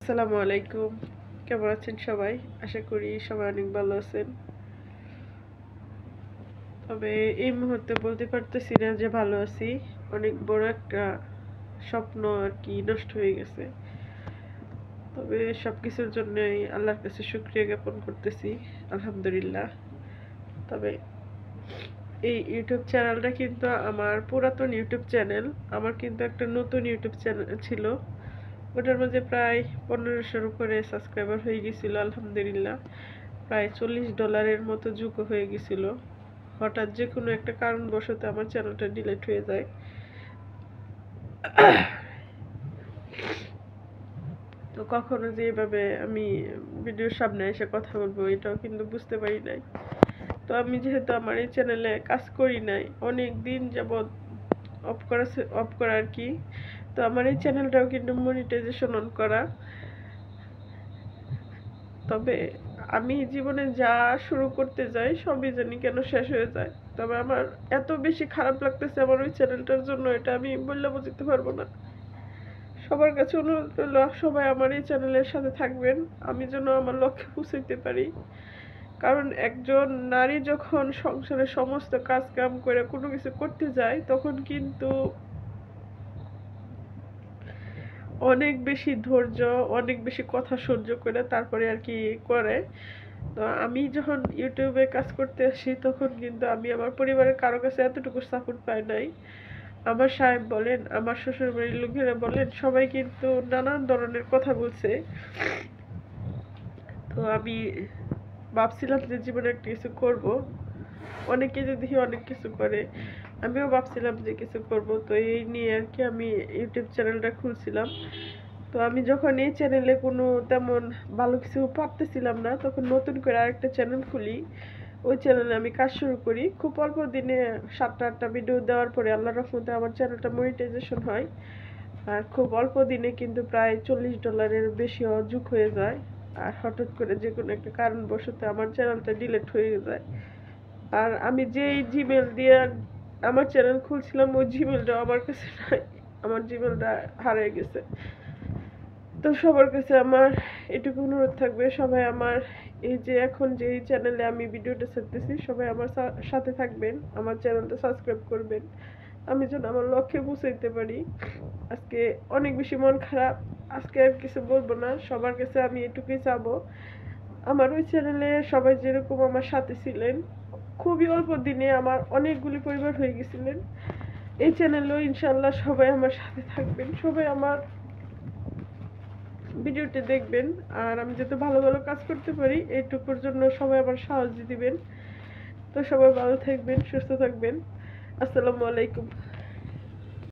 আসসালামু আলাইকুম। কেমন আছেন সবাই? আশা করি সবাই অনেক ভালো আছেন। তবে এই মুহূর্তে বলতে পারতেছি না যে ভালো আছি। অনেক বড় একটা স্বপ্ন আর কি নষ্ট হয়ে গেছে। তবে সবকিছুর জন্যই আল্লাহর কাছে শুকরিয়া জ্ঞাপন করতেছি, আলহামদুলিল্লাহ। তবে এই ইউটিউব চ্যানেলটা কিন্তু আমার পুরাতন ইউটিউব চ্যানেল। আমার কিন্তু একটা নতুন ইউটিউব চ্যানেল ছিল। ওটার মধ্যে প্রায় 1500-র উপরে সাবস্ক্রাইবার হয়ে গেছিল, আলহামদুলিল্লাহ। প্রায় $40 মতো যোগ্য হয়ে গেছিল। হঠাৎ যে কোনো একটা কারণবশত আমার চ্যানেলটা ডিলিট হয়ে যায়। তো কখনো যে এভাবে আমি ভিডিওর সামনে এসে কথা বলবো এটাও কিন্তু বুঝতে পারি নাই। তো আমি যেহেতু আমার এই চ্যানেলে কাজ করি নাই, অনেক দিন যাবৎ অফ করা আর কি। তো আমার এই চ্যানেলটাও কিন্তু মনিটাইজেশন অন করা। তবে আমি জীবনে যা শুরু করতে যাই সবই জানি কেন শেষ হয়ে যায়। তবে আমার এত বেশি খারাপ লাগতেছে আমার ওই চ্যানেলটার জন্য, এটা আমি বললে বোঝাতে পারবো না। সবার কাছে অনুরোধ রইল, সবাই আমার এই চ্যানেলের সাথে থাকবেন, আমি যেন আমার লক্ষ্যে পৌঁছাইতে পারি। কারণ একজন নারী যখন সংসারের সমস্ত কাজ কাম করে কোনো কিছু করতে যায় তখন কিন্তু অনেক বেশি ধৈর্য, অনেক বেশি কথা সহ্য করে তারপরে আর কি করে। তো আমি যখন ইউটিউবে কাজ করতে আসি তখন কিন্তু আমি আমার পরিবারের কারো কাছে এতটুকু সাপোর্ট পাই নাই। আমার সাহেব বলেন, আমার শ্বশুর বাড়ির লোকেরা বলেন, সবাই কিন্তু নানান ধরনের কথা বলছে। তো আমি ভাবছিলাম যে জীবনে একটা কিছু করব। অনেকে যে দেখি অনেক কিছু করে, আমিও ভাবছিলাম যে কিছু করব। তো এই নিয়ে আর কি আমি ইউটিউব চ্যানেলটা খুলছিলাম। তো আমি যখন এই চ্যানেলে কোনো তেমন ভালো কিছু পারতেছিলাম না তখন নতুন করে আরেকটা চ্যানেল খুলি। ওই চ্যানেলে আমি কাজ শুরু করি। খুব অল্প দিনে 7টা-8টা ভিডিও দেওয়ার পরে আল্লাহর রহমতে আমার চ্যানেলটা মনিটাইজেশন হয়। আর খুব অল্প দিনে কিন্তু প্রায় $40-এর বেশিও যোগ হয়ে যায়। আর হঠাৎ করে যে কোনো একটা কারণবশত আমার চ্যানেলটা ডিলিট হয়ে যায়। আর আমি যেই জিমেল দিয়ে আমার চ্যানেল খুলছিলাম ওই জিমেলটা আমার কাছে নাই। আমার জিমেলটা হারিয়ে গেছে। তো সবার কাছে আমার এটুকু অনুরোধ থাকবে, সবাই আমার এই যে এখন যে চ্যানেলে আমি ভিডিওটা ছাড়তেছি সবাই আমার সাথে থাকবেন, আমার চ্যানেলটা সাবস্ক্রাইব করবেন, আমি যেন আমার লক্ষ্যে পৌঁছাইতে পারি। আজকে অনেক বেশি মন খারাপ। আজকে আর কিছু বলবো না, সবার কাছে আমি এটুকুই চাবো, আমার ওই চ্যানেলে সবাই যেরকম আমার সাথে ছিলেন, খুবই অল্প দিনে আমার অনেকগুলি পরিবার হয়ে গেছিলেন, এই চ্যানেলেও ইনশাল্লাহ সবাই আমার সাথে থাকবেন, সবাই আমার ভিডিওটি দেখবেন। আর আমি যাতে ভালো ভালো কাজ করতে পারি এইটুকুর জন্য সবাই আমার সাহায্য দিবেন। তো সবাই ভালো থাকবেন, সুস্থ থাকবেন। আসসালামু আলাইকুম।